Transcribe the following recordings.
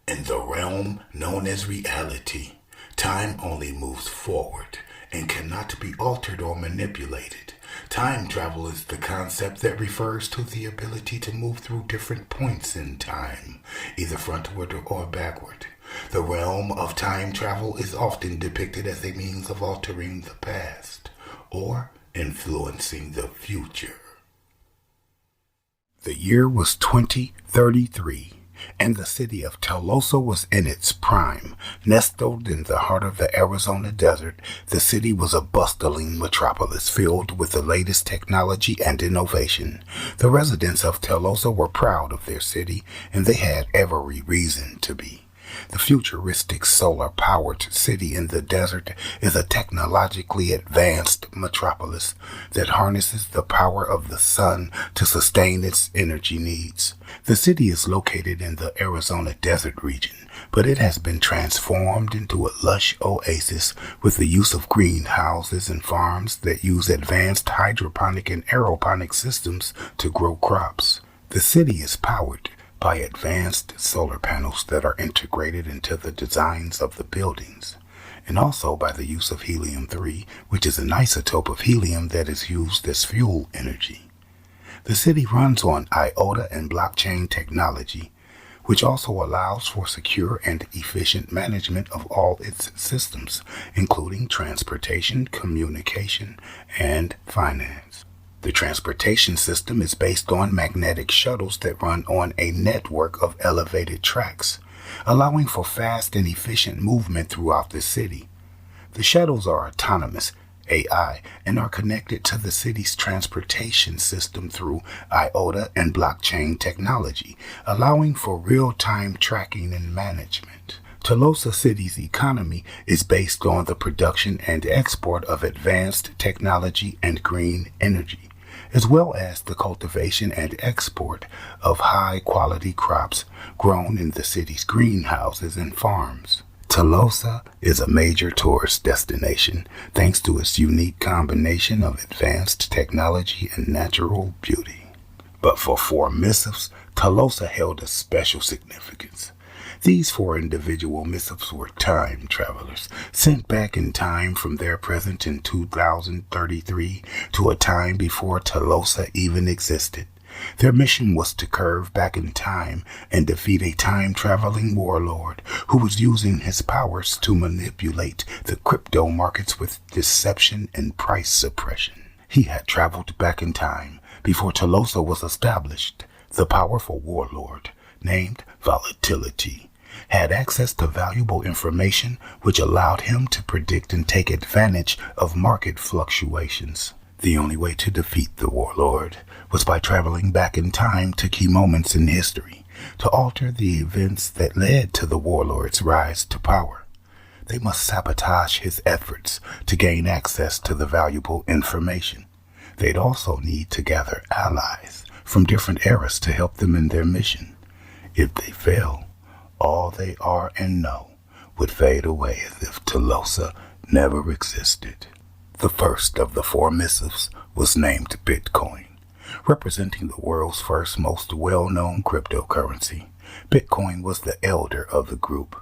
In the realm known as reality, time only moves forward and cannot be altered or manipulated. Time travel is the concept that refers to the ability to move through different points in time, either frontward or backward. The realm of time travel is often depicted as a means of altering the past or influencing the future. The year was 2033, and the city of Telosa was in its prime. Nestled in the heart of the Arizona desert, the city was a bustling metropolis filled with the latest technology and innovation. The residents of Telosa were proud of their city, and they had every reason to be. The futuristic solar-powered city in the desert is a technologically advanced metropolis that harnesses the power of the sun to sustain its energy needs. The city is located in the Arizona desert region, but it has been transformed into a lush oasis with the use of greenhouses and farms that use advanced hydroponic and aeroponic systems to grow crops. The city is powered by advanced solar panels that are integrated into the designs of the buildings, and also by the use of helium-3, which is an isotope of helium that is used as fuel energy. The city runs on IOTA and blockchain technology, which also allows for secure and efficient management of all its systems, including transportation, communication, and finance. The transportation system is based on magnetic shuttles that run on a network of elevated tracks, allowing for fast and efficient movement throughout the city. The shuttles are autonomous, AI, and are connected to the city's transportation system through IOTA and blockchain technology, allowing for real-time tracking and management. Telosa City's economy is based on the production and export of advanced technology and green energy, as well as the cultivation and export of high-quality crops grown in the city's greenhouses and farms. Telosa is a major tourist destination thanks to its unique combination of advanced technology and natural beauty. But for 4 missives, Telosa held a special significance. These 4 individual missives were time travelers, sent back in time from their present in 2033 to a time before Telosa even existed. Their mission was to curve back in time and defeat a time-traveling warlord who was using his powers to manipulate the crypto markets with deception and price suppression. He had traveled back in time before Telosa was established. The powerful warlord, named Volatility, had access to valuable information which allowed him to predict and take advantage of market fluctuations. The only way to defeat the warlord was by traveling back in time to key moments in history to alter the events that led to the warlord's rise to power. They must sabotage his efforts to gain access to the valuable information. They'd also need to gather allies from different eras to help them in their mission. If they fail, all they are and know would fade away as if Telosa never existed. The first of the 4 missives was named Bitcoin, representing the world's first most well-known cryptocurrency. Bitcoin was the elder of the group.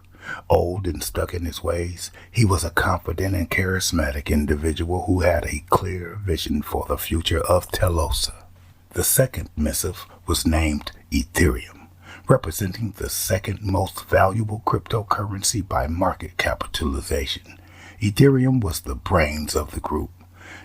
Old and stuck in his ways, he was a confident and charismatic individual who had a clear vision for the future of Telosa. The second missive was named Ethereum, representing the second most valuable cryptocurrency by market capitalization. Ethereum was the brains of the group.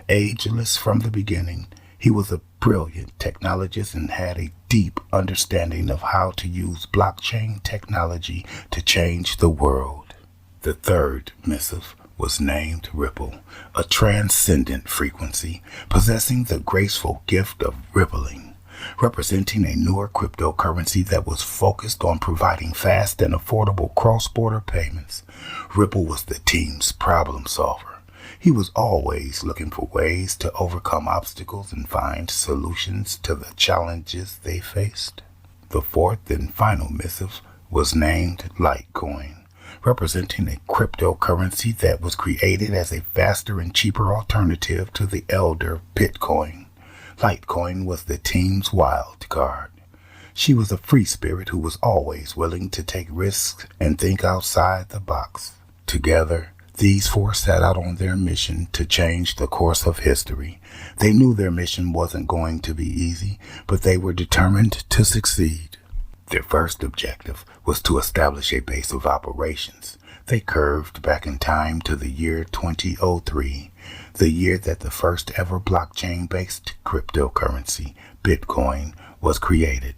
Ageless from the beginning, he was a brilliant technologist and had a deep understanding of how to use blockchain technology to change the world. The third missive was named Ripple, a transcendent frequency possessing the graceful gift of rippling, representing a newer cryptocurrency that was focused on providing fast and affordable cross-border payments. Ripple was the team's problem solver. He was always looking for ways to overcome obstacles and find solutions to the challenges they faced. The fourth and final missive was named Litecoin, representing a cryptocurrency that was created as a faster and cheaper alternative to the elder Bitcoin. Litecoin was the team's wild card. She was a free spirit who was always willing to take risks and think outside the box. Together, these four set out on their mission to change the course of history. They knew their mission wasn't going to be easy, but they were determined to succeed. Their first objective was to establish a base of operations. They curved back in time to the year 2003, the year that the first ever blockchain-based cryptocurrency, Bitcoin, was created.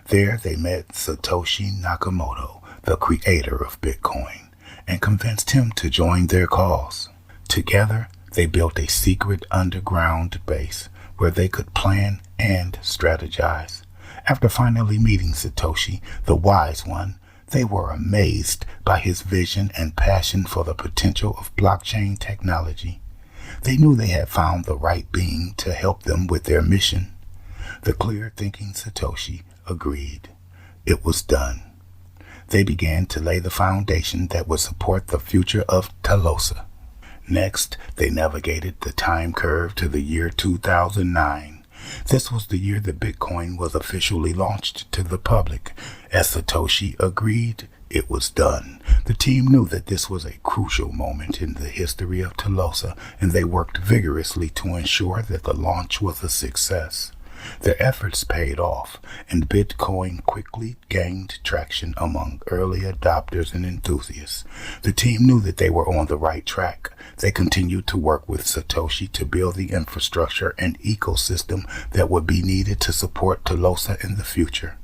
There they met Satoshi Nakamoto, the creator of Bitcoin, and convinced him to join their cause. Together, they built a secret underground base where they could plan and strategize. After finally meeting Satoshi, the wise one, they were amazed by his vision and passion for the potential of blockchain technology. They knew they had found the right being to help them with their mission. The clear-thinking Satoshi agreed. It was done. They began to lay the foundation that would support the future of Telosa. Next, they navigated the time curve to the year 2009. This was the year that Bitcoin was officially launched to the public. As Satoshi agreed, it was done. The team knew that this was a crucial moment in the history of Telosa, and they worked vigorously to ensure that the launch was a success. Their efforts paid off, and Bitcoin quickly gained traction among early adopters and enthusiasts. The team knew that they were on the right track. They continued to work with Satoshi to build the infrastructure and ecosystem that would be needed to support Telosa in the future.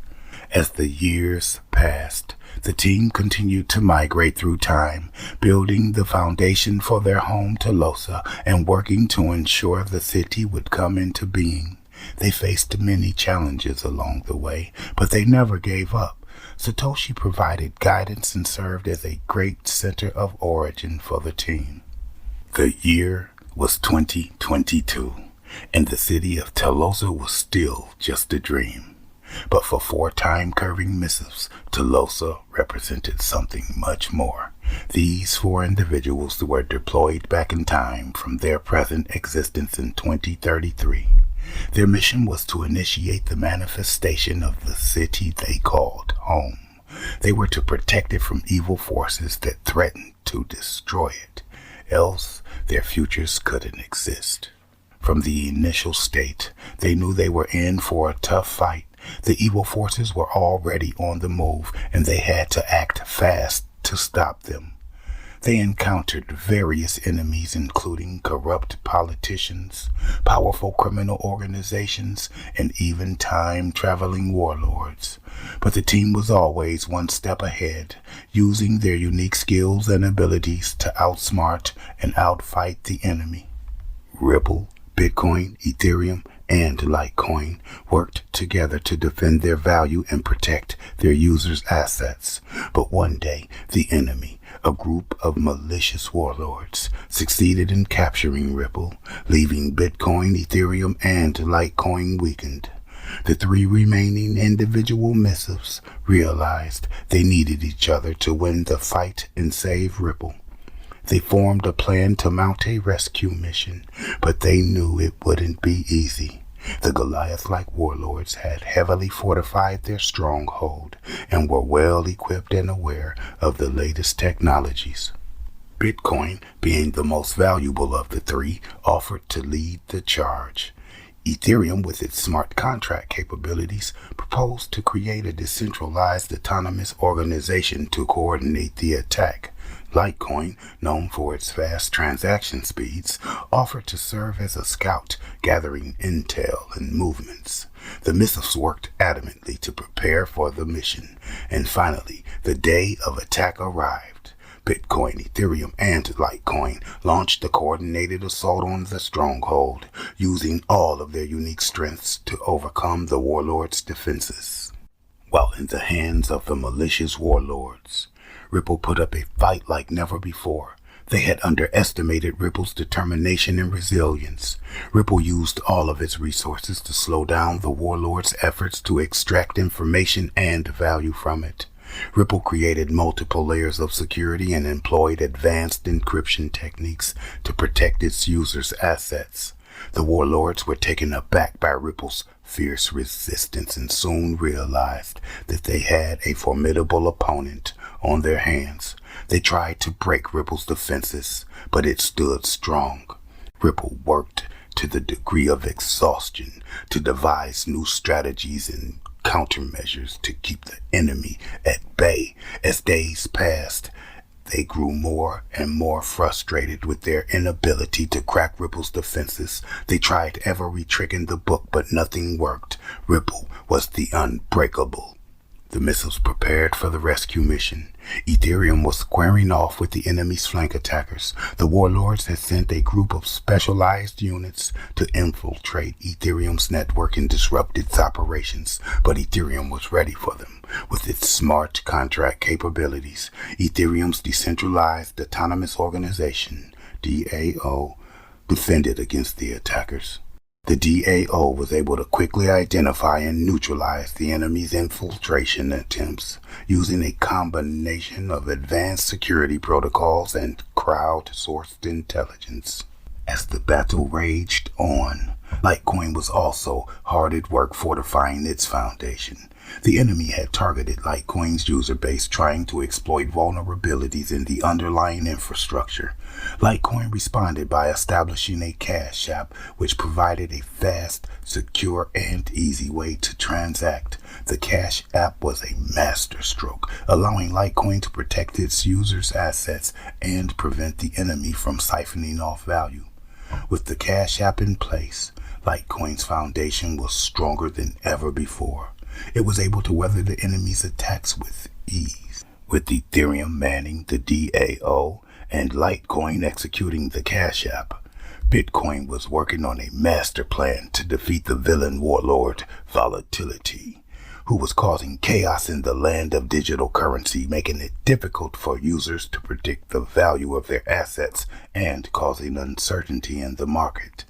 As the years passed, the team continued to migrate through time, building the foundation for their home Telosa and working to ensure the city would come into being. They faced many challenges along the way, but they never gave up. Satoshi provided guidance and served as a great center of origin for the team. The year was 2022, and the city of Telosa was still just a dream. But for four time-curving missives, Telosa represented something much more. These four individuals were deployed back in time from their present existence in 2033. Their mission was to initiate the manifestation of the city they called home. They were to protect it from evil forces that threatened to destroy it, else their futures couldn't exist. From the initial state, they knew they were in for a tough fight. The evil forces were already on the move, and they had to act fast to stop them. They encountered various enemies, including corrupt politicians, powerful criminal organizations, and even time-traveling warlords. But the team was always one step ahead, using their unique skills and abilities to outsmart and outfight the enemy. Ripple, Bitcoin, Ethereum, and Litecoin worked together to defend their value and protect their users' assets. But one day, the enemy, a group of malicious warlords, succeeded in capturing Ripple, leaving Bitcoin, Ethereum, and Litecoin weakened. The three remaining individual missives realized they needed each other to win the fight and save Ripple. They formed a plan to mount a rescue mission, but they knew it wouldn't be easy. The Goliath-like warlords had heavily fortified their stronghold and were well equipped and aware of the latest technologies. Bitcoin, being the most valuable of the three, offered to lead the charge. Ethereum, with its smart contract capabilities, proposed to create a decentralized autonomous organization to coordinate the attack. Litecoin, known for its fast transaction speeds, offered to serve as a scout, gathering intel and movements. The missives worked adamantly to prepare for the mission, and finally, the day of attack arrived. Bitcoin, Ethereum, and Litecoin launched a coordinated assault on the stronghold, using all of their unique strengths to overcome the warlords' defenses. While in the hands of the malicious warlords, Ripple put up a fight like never before. They had underestimated Ripple's determination and resilience. Ripple used all of its resources to slow down the warlords' efforts to extract information and value from it. Ripple created multiple layers of security and employed advanced encryption techniques to protect its users' assets. The warlords were taken aback by Ripple's fierce resistance and soon realized that they had a formidable opponent on their hands. They tried to break Ripple's defenses, but it stood strong. Ripple worked to the degree of exhaustion to devise new strategies and countermeasures to keep the enemy at bay. As days passed, they grew more and more frustrated with their inability to crack Ripple's defenses. They tried every trick in the book, but nothing worked. Ripple was the unbreakable. The Missives prepared for the rescue mission. Ethereum was squaring off with the enemy's flank attackers. The warlords had sent a group of specialized units to infiltrate Ethereum's network and disrupt its operations, but Ethereum was ready for them. With its smart contract capabilities, Ethereum's decentralized autonomous organization, DAO, defended against the attackers. The DAO was able to quickly identify and neutralize the enemy's infiltration attempts using a combination of advanced security protocols and crowd-sourced intelligence. As the battle raged on, Litecoin was also hard at work fortifying its foundation. The enemy had targeted Litecoin's user base, trying to exploit vulnerabilities in the underlying infrastructure. Litecoin responded by establishing a cash app which provided a fast, secure, and easy way to transact. The cash app was a masterstroke, allowing Litecoin to protect its users' assets and prevent the enemy from siphoning off value. With the cash app in place, Litecoin's foundation was stronger than ever before. It was able to weather the enemy's attacks with ease. With Ethereum manning the DAO and Litecoin executing the Cash App, Bitcoin was working on a master plan to defeat the villain warlord Volatility, who was causing chaos in the land of digital currency, making it difficult for users to predict the value of their assets and causing uncertainty in the market.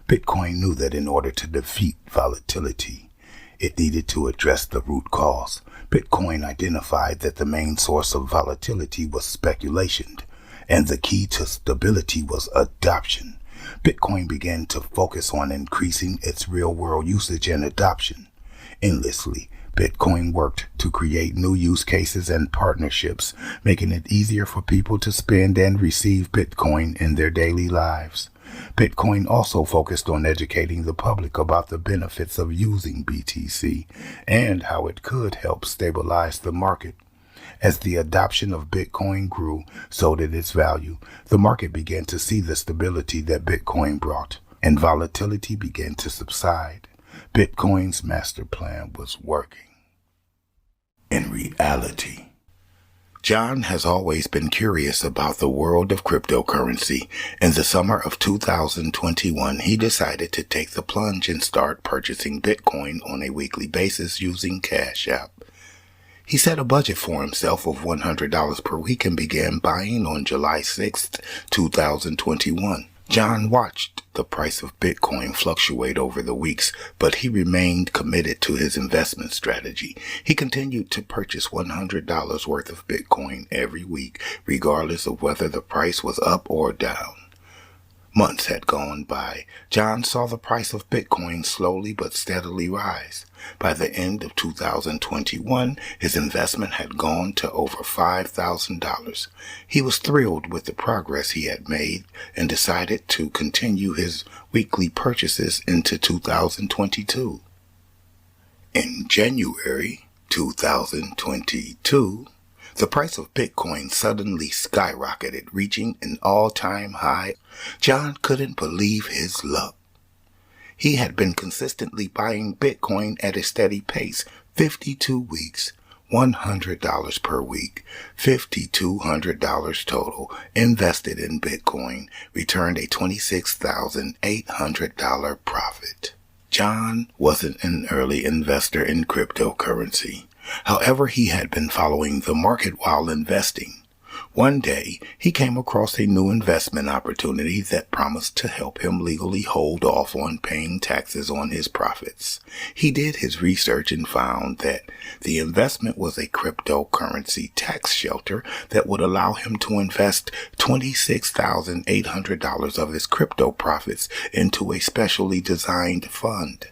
Bitcoin knew that in order to defeat Volatility, it needed to address the root cause. Bitcoin identified that the main source of volatility was speculation, and the key to stability was adoption. Bitcoin began to focus on increasing its real-world usage and adoption. Endlessly, Bitcoin worked to create new use cases and partnerships, making it easier for people to spend and receive Bitcoin in their daily lives. Bitcoin also focused on educating the public about the benefits of using BTC and how it could help stabilize the market. As the adoption of Bitcoin grew, so did its value. The market began to see the stability that Bitcoin brought, and volatility began to subside. Bitcoin's master plan was working. In reality, John has always been curious about the world of cryptocurrency. In the summer of 2021, he decided to take the plunge and start purchasing Bitcoin on a weekly basis using Cash App. He set a budget for himself of $100 per week and began buying on July 6, 2021. John watched the price of Bitcoin fluctuate over the weeks, but he remained committed to his investment strategy. He continued to purchase $100 worth of Bitcoin every week, regardless of whether the price was up or down. Months had gone by. John saw the price of Bitcoin slowly but steadily rise. By the end of 2021, his investment had gone to over $5,000. He was thrilled with the progress he had made and decided to continue his weekly purchases into 2022. In January 2022, the price of Bitcoin suddenly skyrocketed, reaching an all-time high. John couldn't believe his luck. He had been consistently buying Bitcoin at a steady pace, 52 weeks, $100 per week, $5,200 total, invested in Bitcoin, returned a $26,800 profit. John wasn't an early investor in cryptocurrency. However, he had been following the market while investing. One day, he came across a new investment opportunity that promised to help him legally hold off on paying taxes on his profits. He did his research and found that the investment was a cryptocurrency tax shelter that would allow him to invest $26,800 of his crypto profits into a specially designed fund.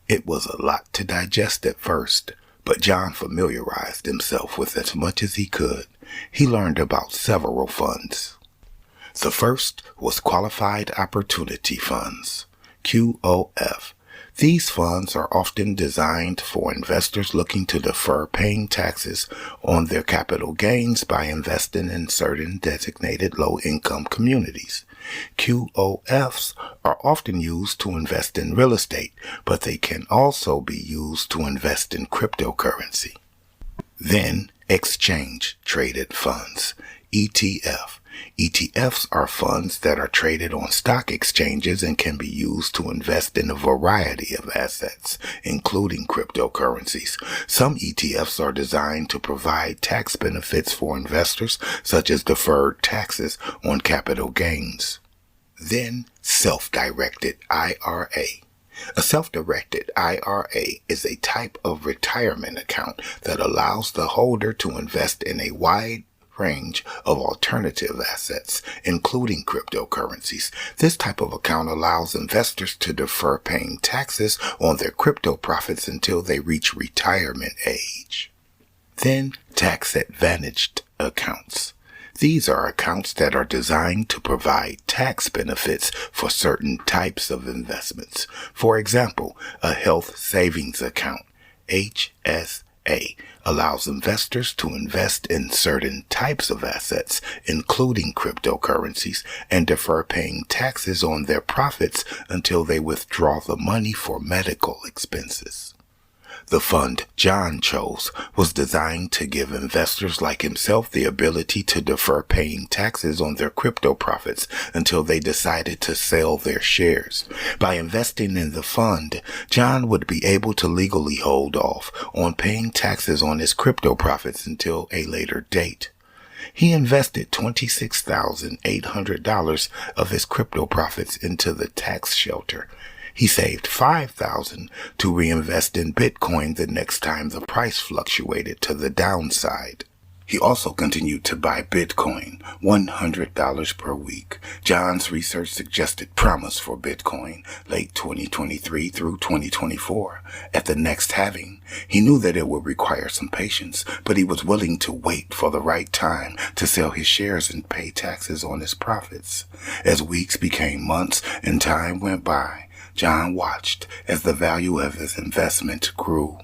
It was a lot to digest at first, but John familiarized himself with as much as he could. He learned about several funds. The first was Qualified Opportunity Funds, QOF. These funds are often designed for investors looking to defer paying taxes on their capital gains by investing in certain designated low-income communities. QOFs are often used to invest in real estate, but they can also be used to invest in cryptocurrency. Then, Exchange Traded Funds, ETF. ETFs are funds that are traded on stock exchanges and can be used to invest in a variety of assets, including cryptocurrencies. Some ETFs are designed to provide tax benefits for investors, such as deferred taxes on capital gains. Then, Self-Directed IRA. A self-directed IRA is a type of retirement account that allows the holder to invest in a wide range of alternative assets, including cryptocurrencies. This type of account allows investors to defer paying taxes on their crypto profits until they reach retirement age. Then, tax-advantaged accounts. These are accounts that are designed to provide tax benefits for certain types of investments. For example, a health savings account, HSA, allows investors to invest in certain types of assets, including cryptocurrencies, and defer paying taxes on their profits until they withdraw the money for medical expenses. The fund John chose was designed to give investors like himself the ability to defer paying taxes on their crypto profits until they decided to sell their shares. By investing in the fund, John would be able to legally hold off on paying taxes on his crypto profits until a later date. He invested $26,800 of his crypto profits into the tax shelter. He saved $5,000 to reinvest in Bitcoin the next time the price fluctuated to the downside. He also continued to buy Bitcoin, $100 per week. John's research suggested promise for Bitcoin late 2023 through 2024. At the next halving, he knew that it would require some patience, but he was willing to wait for the right time to sell his shares and pay taxes on his profits. As weeks became months and time went by, John watched as the value of his investment grew.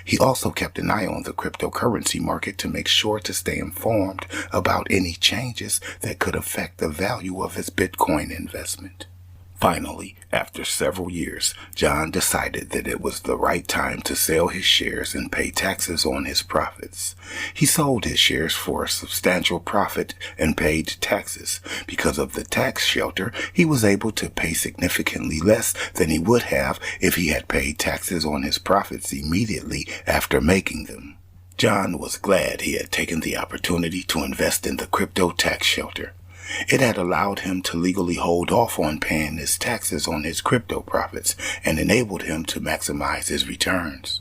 He also kept an eye on the cryptocurrency market to make sure to stay informed about any changes that could affect the value of his Bitcoin investment. Finally, after several years, John decided that it was the right time to sell his shares and pay taxes on his profits. He sold his shares for a substantial profit and paid taxes. Because of the tax shelter, he was able to pay significantly less than he would have if he had paid taxes on his profits immediately after making them. John was glad he had taken the opportunity to invest in the crypto tax shelter. It had allowed him to legally hold off on paying his taxes on his crypto profits and enabled him to maximize his returns.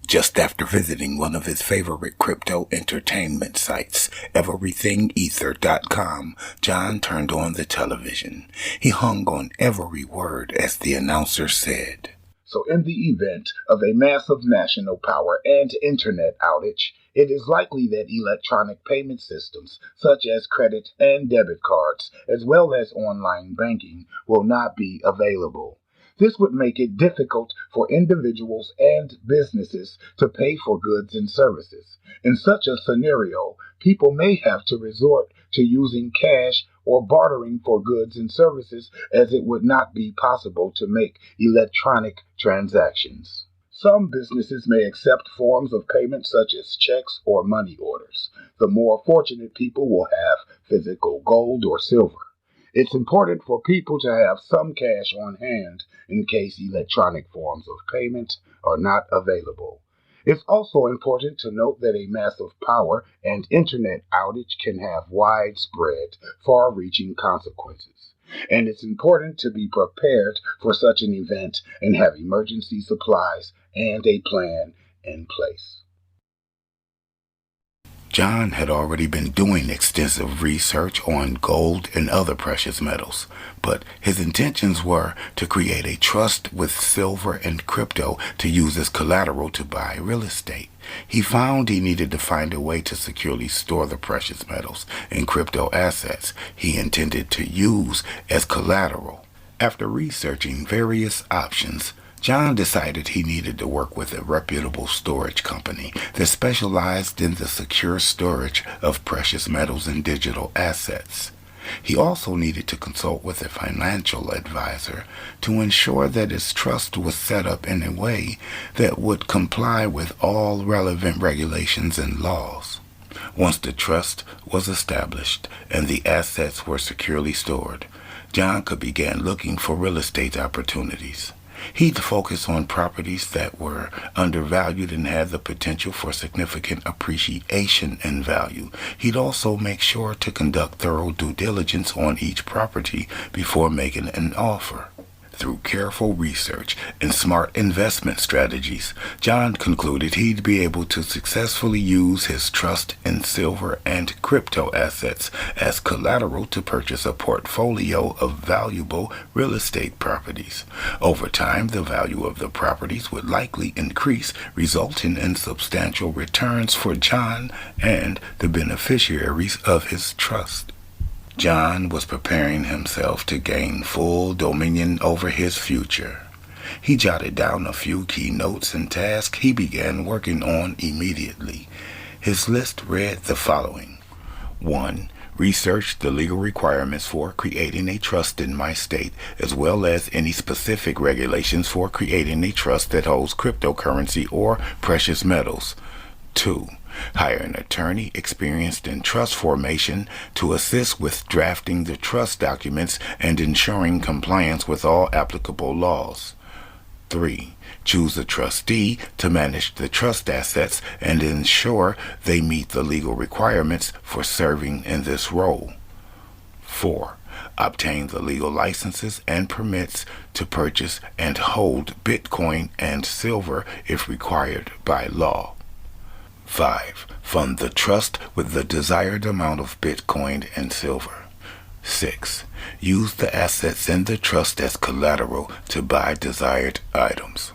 Just after visiting one of his favorite crypto entertainment sites, everythingether.com, John turned on the television. He hung on every word as the announcer said, "So in the event of a massive national power and internet outage, it is likely that electronic payment systems, such as credit and debit cards, as well as online banking, will not be available. This would make it difficult for individuals and businesses to pay for goods and services. In such a scenario, people may have to resort to using cash or bartering for goods and services, as it would not be possible to make electronic transactions. Some businesses may accept forms of payment such as checks or money orders. The more fortunate people will have physical gold or silver. It's important for people to have some cash on hand in case electronic forms of payment are not available. It's also important to note that a massive power and internet outage can have widespread, far reaching consequences. And it's important to be prepared for such an event and have emergency supplies and a plan in place. John had already been doing extensive research on gold and other precious metals, but his intentions were to create a trust with silver and crypto to use as collateral to buy real estate. He found he needed to find a way to securely store the precious metals and crypto assets he intended to use as collateral. After researching various options, John decided he needed to work with a reputable storage company that specialized in the secure storage of precious metals and digital assets. He also needed to consult with a financial advisor to ensure that his trust was set up in a way that would comply with all relevant regulations and laws. Once the trust was established and the assets were securely stored, John could begin looking for real estate opportunities. He'd focus on properties that were undervalued and had the potential for significant appreciation in value. He'd also make sure to conduct thorough due diligence on each property before making an offer. Through careful research and smart investment strategies, John concluded he'd be able to successfully use his trust in silver and crypto assets as collateral to purchase a portfolio of valuable real estate properties. Over time, the value of the properties would likely increase, resulting in substantial returns for John and the beneficiaries of his trust. John was preparing himself to gain full dominion over his future. He jotted down a few key notes and tasks he began working on immediately. His list read the following. 1. Research the legal requirements for creating a trust in my state, as well as any specific regulations for creating a trust that holds cryptocurrency or precious metals. 2. Hire an attorney experienced in trust formation to assist with drafting the trust documents and ensuring compliance with all applicable laws. 3. Choose a trustee to manage the trust assets and ensure they meet the legal requirements for serving in this role. 4. Obtain the legal licenses and permits to purchase and hold Bitcoin and silver if required by law. 5. Fund the trust with the desired amount of Bitcoin and silver. 6. Use the assets in the trust as collateral to buy desired items.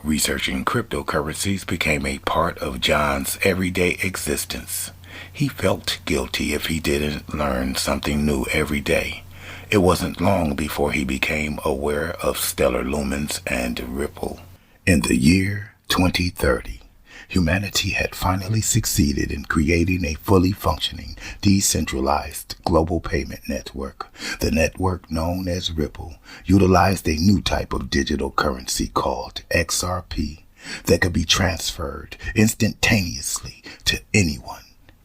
Researching cryptocurrencies became a part of John's everyday existence. He felt guilty if he didn't learn something new every day. It wasn't long before he became aware of stellar lumens and Ripple. In the year 2030, humanity had finally succeeded in creating a fully functioning, decentralized global payment network. The network, known as Ripple, utilized a new type of digital currency called XRP that could be transferred instantaneously to anyone,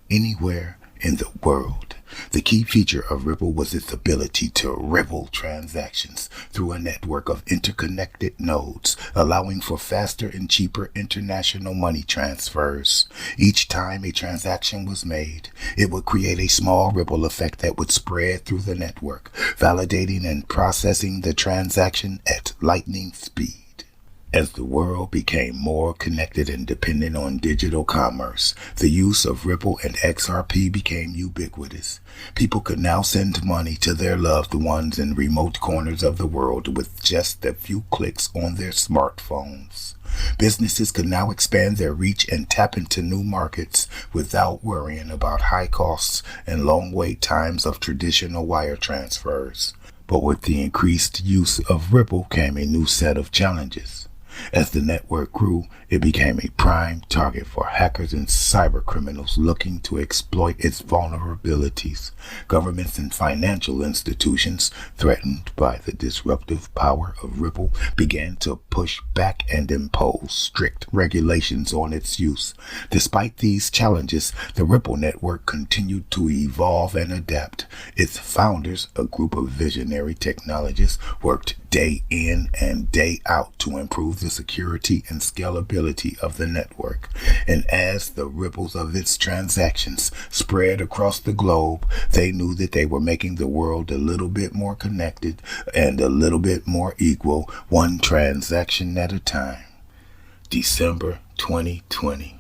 anywhere in the world. The key feature of Ripple was its ability to ripple transactions through a network of interconnected nodes, allowing for faster and cheaper international money transfers. Each time a transaction was made, it would create a small ripple effect that would spread through the network, validating and processing the transaction at lightning speed. As the world became more connected and dependent on digital commerce, the use of Ripple and XRP became ubiquitous. People could now send money to their loved ones in remote corners of the world with just a few clicks on their smartphones. Businesses could now expand their reach and tap into new markets without worrying about high costs and long wait times of traditional wire transfers. But with the increased use of Ripple came a new set of challenges. As the network grew, it became a prime target for hackers and cyber criminals looking to exploit its vulnerabilities. Governments and financial institutions, threatened by the disruptive power of Ripple, began to push back and impose strict regulations on its use. Despite these challenges, the Ripple network continued to evolve and adapt. Its founders, a group of visionary technologists, worked day in and day out to improve the security and scalability stability of the network, and as the ripples of its transactions spread across the globe, they knew that they were making the world a little bit more connected and a little bit more equal, one transaction at a time. December 2020.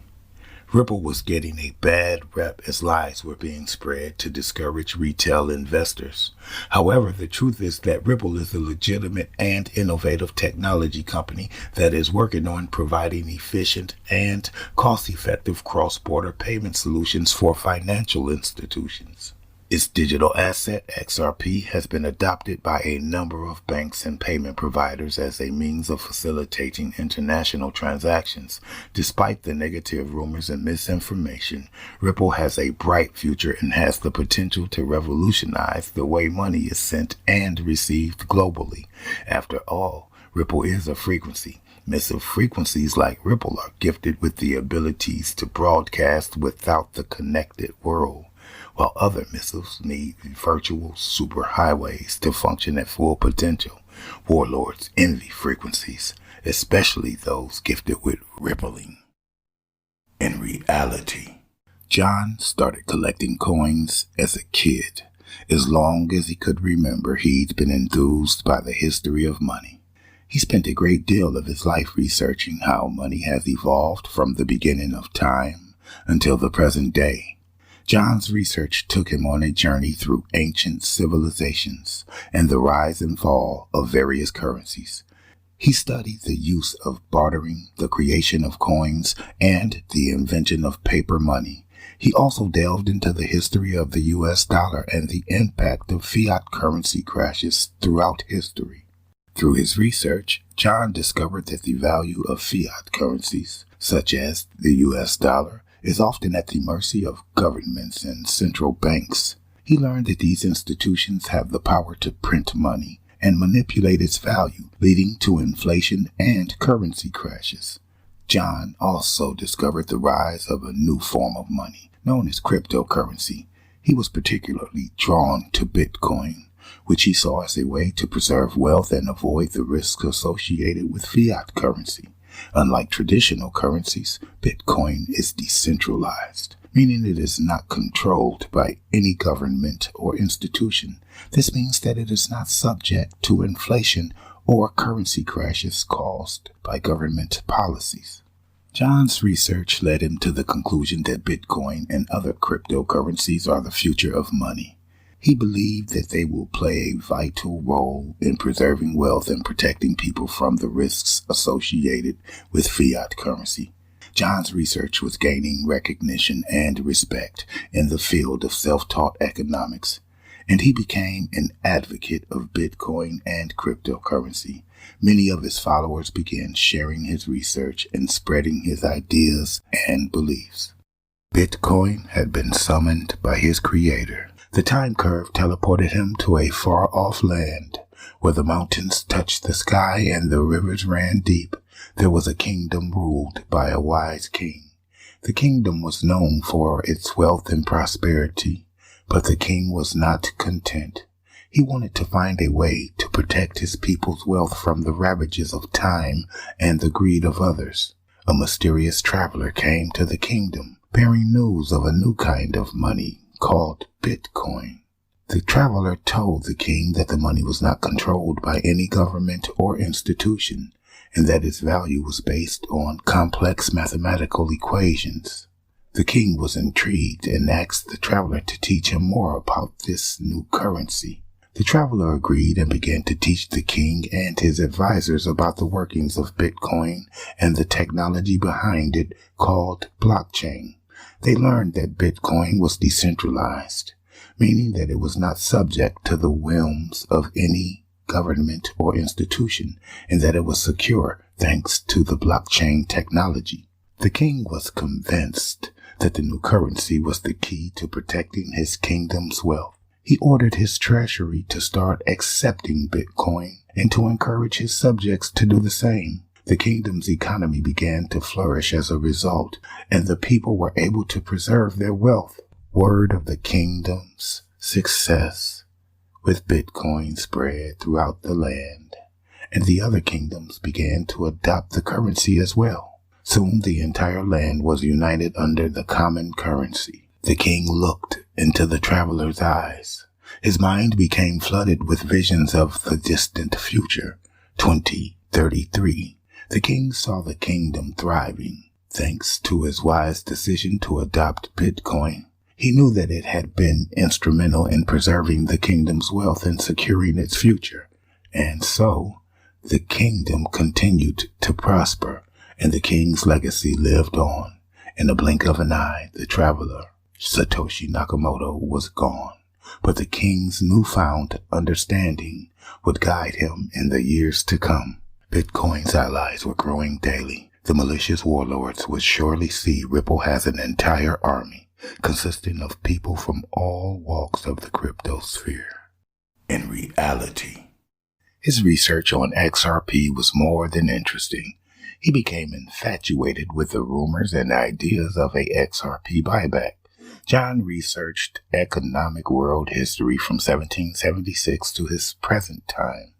Ripple was getting a bad rep as lies were being spread to discourage retail investors. However, the truth is that Ripple is a legitimate and innovative technology company that is working on providing efficient and cost-effective cross-border payment solutions for financial institutions. Its digital asset, XRP, has been adopted by a number of banks and payment providers as a means of facilitating international transactions. Despite the negative rumors and misinformation, Ripple has a bright future and has the potential to revolutionize the way money is sent and received globally. After all, Ripple is a frequency. Missive frequencies like Ripple are gifted with the abilities to broadcast without the connected world, while other missives need virtual superhighways to function at full potential. Warlords envy frequencies, especially those gifted with rippling. In reality, John started collecting coins as a kid. As long as he could remember, he'd been enthused by the history of money. He spent a great deal of his life researching how money has evolved from the beginning of time until the present day. John's research took him on a journey through ancient civilizations and the rise and fall of various currencies. He studied the use of bartering, the creation of coins, and the invention of paper money. He also delved into the history of the U.S. dollar and the impact of fiat currency crashes throughout history. Through his research, John discovered that the value of fiat currencies, such as the U.S. dollar, is often at the mercy of governments and central banks. He learned that these institutions have the power to print money and manipulate its value, leading to inflation and currency crashes. John also discovered the rise of a new form of money, known as cryptocurrency. He was particularly drawn to Bitcoin, which he saw as a way to preserve wealth and avoid the risks associated with fiat currency. Unlike traditional currencies, Bitcoin is decentralized, meaning it is not controlled by any government or institution. This means that it is not subject to inflation or currency crashes caused by government policies. John's research led him to the conclusion that Bitcoin and other cryptocurrencies are the future of money. He believed that they will play a vital role in preserving wealth and protecting people from the risks associated with fiat currency. John's research was gaining recognition and respect in the field of self-taught economics, and he became an advocate of Bitcoin and cryptocurrency. Many of his followers began sharing his research and spreading his ideas and beliefs. Bitcoin had been summoned by his creator. The time curve teleported him to a far-off land where the mountains touched the sky and the rivers ran deep. There was a kingdom ruled by a wise king. The kingdom was known for its wealth and prosperity, but the king was not content. He wanted to find a way to protect his people's wealth from the ravages of time and the greed of others. A mysterious traveler came to the kingdom, bearing news of a new kind of money called Bitcoin. The traveler told the king that the money was not controlled by any government or institution, and that its value was based on complex mathematical equations. The king was intrigued and asked the traveler to teach him more about this new currency. The traveler agreed and began to teach the king and his advisors about the workings of Bitcoin and the technology behind it called blockchain. They learned that Bitcoin was decentralized, meaning that it was not subject to the whims of any government or institution, and that it was secure thanks to the blockchain technology. The king was convinced that the new currency was the key to protecting his kingdom's wealth. He ordered his treasury to start accepting Bitcoin and to encourage his subjects to do the same. The kingdom's economy began to flourish as a result, and the people were able to preserve their wealth. Word of the kingdom's success with Bitcoin spread throughout the land, and the other kingdoms began to adopt the currency as well. Soon the entire land was united under the common currency. The king looked into the traveler's eyes. His mind became flooded with visions of the distant future. 2033. The king saw the kingdom thriving. Thanks to his wise decision to adopt Bitcoin, he knew that it had been instrumental in preserving the kingdom's wealth and securing its future. And so, the kingdom continued to prosper, and the king's legacy lived on. In the blink of an eye, the traveler, Satoshi Nakamoto, was gone. But the king's newfound understanding would guide him in the years to come. Bitcoin's allies were growing daily. The malicious warlords would surely see Ripple has an entire army consisting of people from all walks of the cryptosphere. In reality, his research on XRP was more than interesting. He became infatuated with the rumors and ideas of a XRP buyback. John researched economic world history from 1776 to his present time.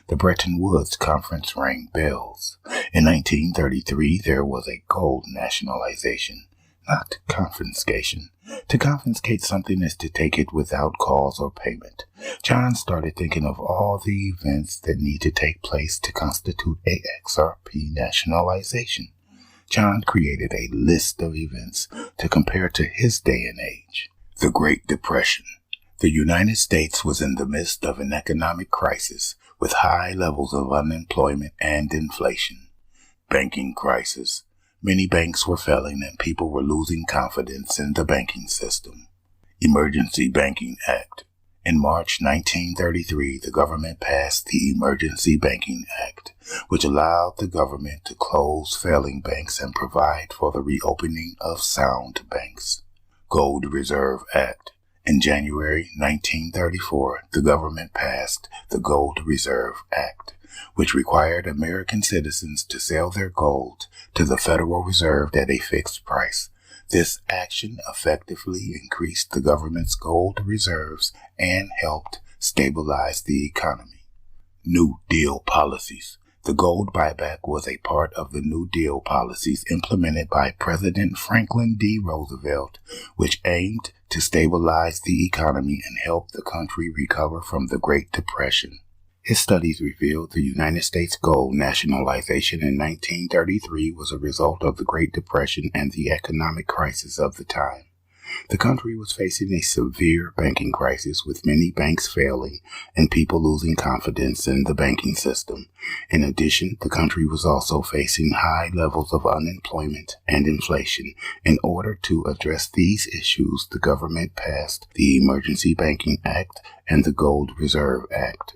The Bretton Woods Conference rang bells. In 1933, there was a gold nationalization, not confiscation. To confiscate something is to take it without cause or payment. John started thinking of all the events that need to take place to constitute a XRP nationalization. John created a list of events to compare to his day and age. The Great Depression. The United States was in the midst of an economic crisis with high levels of unemployment and inflation. Banking crisis. Many banks were failing and people were losing confidence in the banking system. Emergency Banking Act. In March 1933, the government passed the Emergency Banking Act, which allowed the government to close failing banks and provide for the reopening of sound banks. Gold Reserve Act. In January 1934, the government passed the Gold Reserve Act, which required American citizens to sell their gold to the Federal Reserve at a fixed price. This action effectively increased the government's gold reserves and helped stabilize the economy. New Deal policies. The gold buyback was a part of the New Deal policies implemented by President Franklin D. Roosevelt, which aimed to stabilize the economy and help the country recover from the Great Depression. His studies revealed the United States gold nationalization in 1933 was a result of the Great Depression and the economic crisis of the time. The country was facing a severe banking crisis with many banks failing and people losing confidence in the banking system. In addition, the country was also facing high levels of unemployment and inflation. In order to address these issues, the government passed the Emergency Banking Act and the Gold Reserve Act.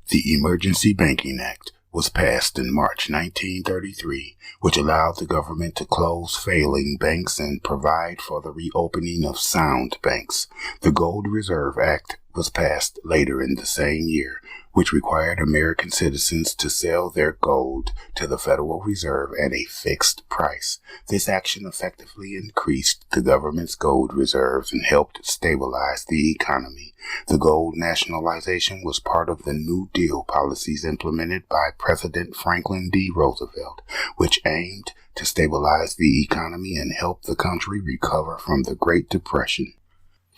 The Emergency Banking Act was passed in March 1933, which allowed the government to close failing banks and provide for the reopening of sound banks. The Gold Reserve Act was passed later in the same year, which required American citizens to sell their gold to the Federal Reserve at a fixed price. This action effectively increased the government's gold reserves and helped stabilize the economy. The gold nationalization was part of the New Deal policies implemented by President Franklin D. Roosevelt, which aimed to stabilize the economy and help the country recover from the Great Depression.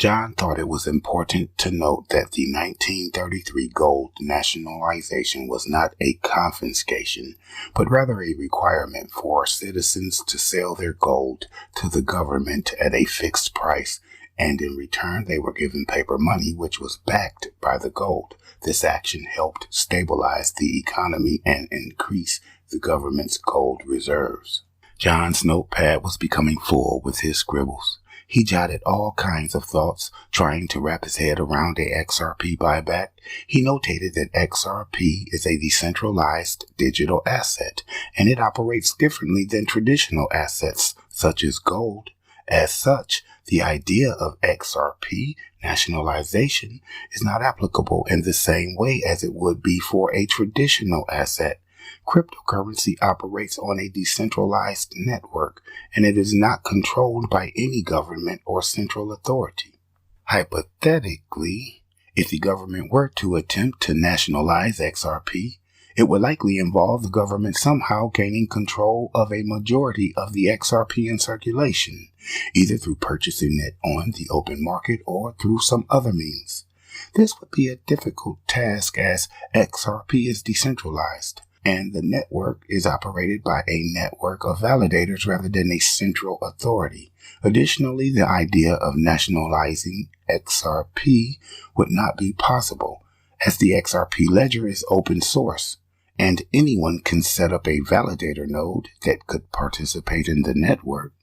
John thought it was important to note that the 1933 gold nationalization was not a confiscation, but rather a requirement for citizens to sell their gold to the government at a fixed price, and in return they were given paper money which was backed by the gold. This action helped stabilize the economy and increase the government's gold reserves. John's notepad was becoming full with his scribbles. He jotted all kinds of thoughts, trying to wrap his head around a XRP buyback. He notated that XRP is a decentralized digital asset, and it operates differently than traditional assets, such as gold. As such, the idea of XRP nationalization is not applicable in the same way as it would be for a traditional asset. Cryptocurrency operates on a decentralized network, and it is not controlled by any government or central authority. Hypothetically, if the government were to attempt to nationalize XRP, It would likely involve the government somehow gaining control of a majority of the XRP in circulation, either through purchasing it on the open market or through some other means. This would be a difficult task as XRP is decentralized, and the network is operated by a network of validators rather than a central authority. Additionally, the idea of nationalizing XRP would not be possible, as the XRP ledger is open source, and anyone can set up a validator node that could participate in the network.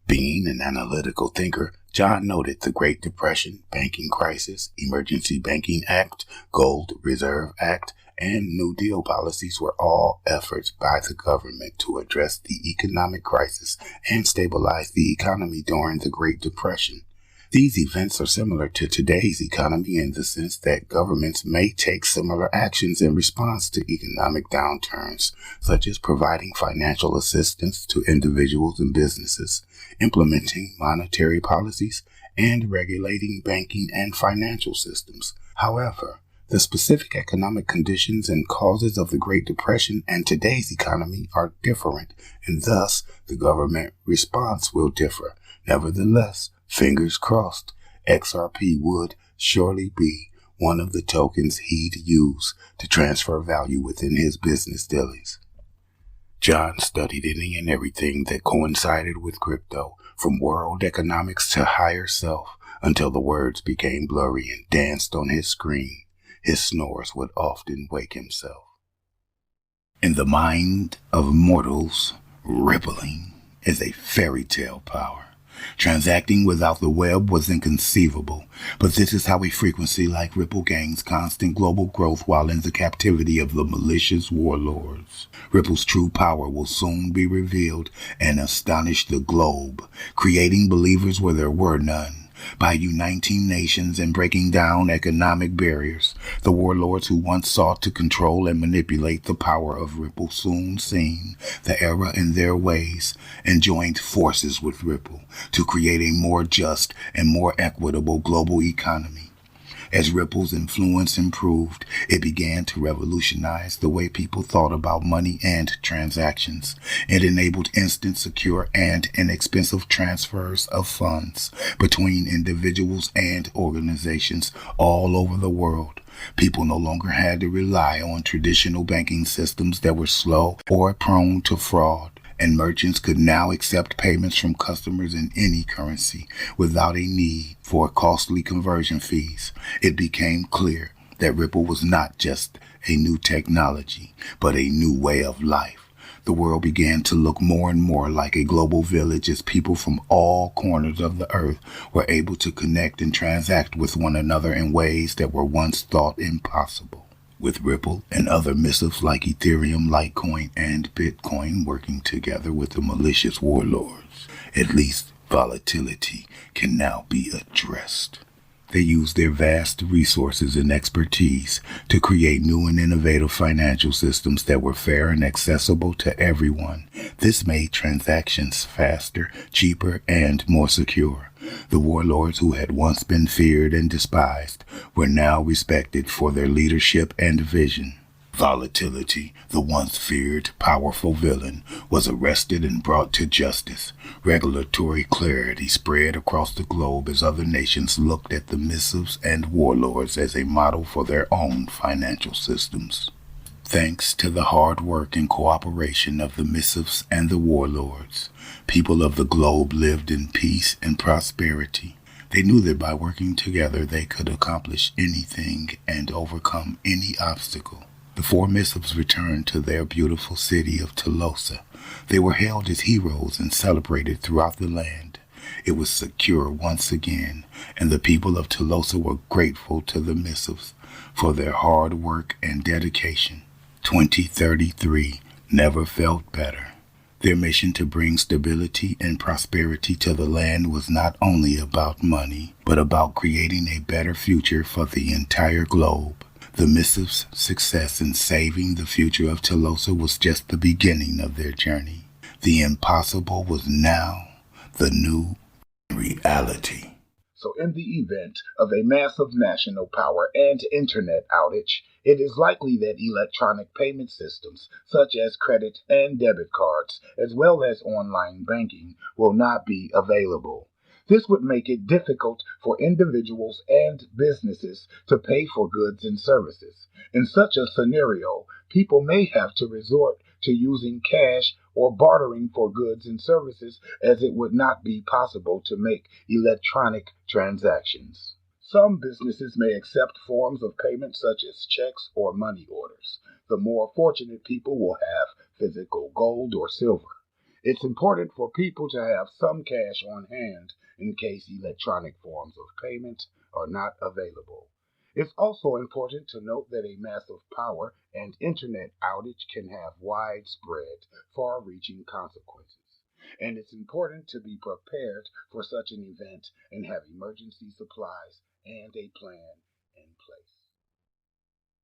Being an analytical thinker, John noted the Great Depression, banking crisis, Emergency Banking Act, Gold Reserve Act, and New Deal policies were all efforts by the government to address the economic crisis and stabilize the economy during the Great Depression. These events are similar to today's economy in the sense that governments may take similar actions in response to economic downturns, such as providing financial assistance to individuals and businesses, implementing monetary policies, and regulating banking and financial systems. However, the specific economic conditions and causes of the Great Depression and today's economy are different, and thus the government response will differ. Nevertheless, fingers crossed, XRP would surely be one of the tokens he'd use to transfer value within his business dealings. John studied any and everything that coincided with crypto, from world economics to higher self, until the words became blurry and danced on his screen. His snores would often wake himself. In the mind of mortals, rippling is a fairy tale power. Transacting without the web was inconceivable, but this is how a frequency like Ripple gains constant global growth while in the captivity of the malicious warlords. Ripple's true power will soon be revealed and astonish the globe, creating believers where there were none. By uniting nations and breaking down economic barriers, the warlords who once sought to control and manipulate the power of Ripple soon seen the error in their ways and joined forces with Ripple to create a more just and more equitable global economy. As Ripple's influence improved, it began to revolutionize the way people thought about money and transactions. It enabled instant, secure, and inexpensive transfers of funds between individuals and organizations all over the world. People no longer had to rely on traditional banking systems that were slow or prone to fraud. And merchants could now accept payments from customers in any currency without a need for costly conversion fees. It became clear that Ripple was not just a new technology, but a new way of life. The world began to look more and more like a global village as people from all corners of the earth were able to connect and transact with one another in ways that were once thought impossible. With Ripple and other missives like Ethereum, Litecoin, and Bitcoin working together with the malicious warlords, at least volatility can now be addressed. They use their vast resources and expertise to create new and innovative financial systems that were fair and accessible to everyone. This made transactions faster, cheaper, and more secure. The warlords who had once been feared and despised were now respected for their leadership and vision. Volatility, the once feared, powerful villain, was arrested and brought to justice. Regulatory clarity spread across the globe as other nations looked at the Missives and warlords as a model for their own financial systems. Thanks to the hard work and cooperation of the Missives and the warlords, people of the globe lived in peace and prosperity. They knew that by working together they could accomplish anything and overcome any obstacle. The four Missives returned to their beautiful city of Telosa. They were hailed as heroes and celebrated throughout the land. It was secure once again, and the people of Telosa were grateful to the Missives for their hard work and dedication. 2033 never felt better. Their mission to bring stability and prosperity to the land was not only about money, but about creating a better future for the entire globe. The Missives' success in saving the future of Telosa was just the beginning of their journey. The impossible was now the new reality. So in the event of a massive national power and internet outage, It is likely that electronic payment systems, such as credit and debit cards, as well as online banking, will not be available. This would make it difficult for individuals and businesses to pay for goods and services. In such a scenario, people may have to resort to using cash or bartering for goods and services, as it would not be possible to make electronic transactions. Some businesses may accept forms of payment such as checks or money orders. The more fortunate people will have physical gold or silver. It's important for people to have some cash on hand in case electronic forms of payment are not available. It's also important to note that a massive power and internet outage can have widespread, far reaching consequences. And it's important to be prepared for such an event and have emergency supplies and a plan in place.